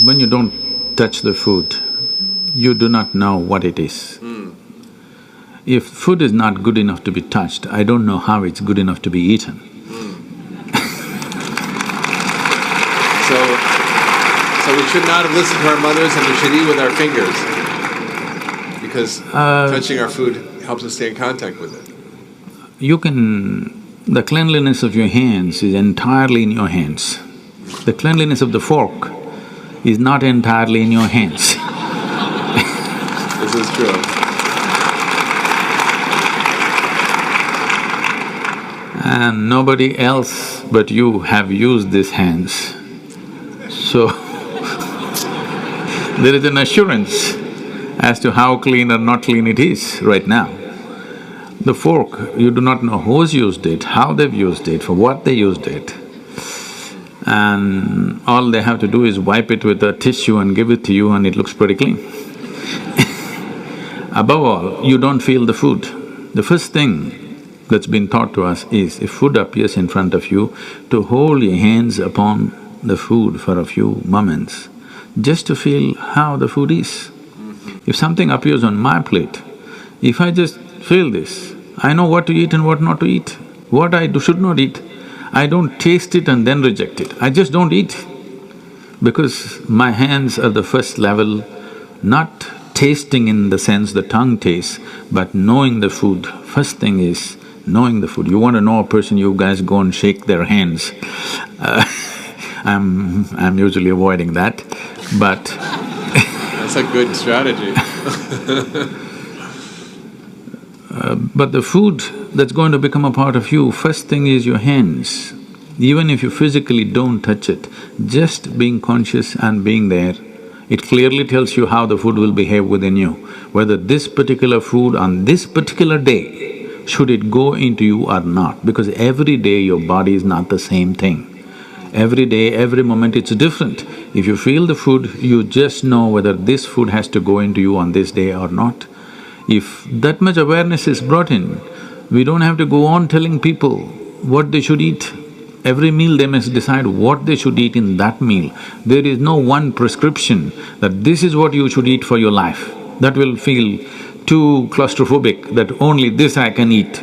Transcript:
When you don't touch the food, you do not know what it is. If food is not good enough to be touched, I don't know how it's good enough to be eaten. So we should not have listened to our mothers, and we should eat with our fingers, because touching our food helps us stay in contact with it. The cleanliness of your hands is entirely in your hands. The cleanliness of the fork is not entirely in your hands. This is true. And nobody else but you have used these hands. So, there is an assurance as to how clean or not clean it is right now. The fork, you do not know who's used it, how they've used it, for what they used it. And all they have to do is wipe it with a tissue and give it to you and it looks pretty clean. Above all, you don't feel the food. The first thing that's been taught to us is, if food appears in front of you, to hold your hands upon the food for a few moments, just to feel how the food is. If something appears on my plate, if I just feel this, I know what to eat and what not to eat, what I should not eat. I don't taste it and then reject it, I just don't eat. Because my hands are the first level, not tasting in the sense the tongue tastes, but knowing the food. First thing is knowing the food. You want to know a person, you guys go and shake their hands. I'm usually avoiding that, but that's a good strategy. But the food that's going to become a part of you, first thing is your hands. Even if you physically don't touch it, just being conscious and being there, it clearly tells you how the food will behave within you. Whether this particular food on this particular day, should it go into you or not, because every day your body is not the same thing. Every day, every moment it's different. If you feel the food, you just know whether this food has to go into you on this day or not. If that much awareness is brought in, we don't have to go on telling people what they should eat. Every meal they must decide what they should eat in that meal. There is no one prescription that this is what you should eat for your life. That will feel too claustrophobic, that only this I can eat.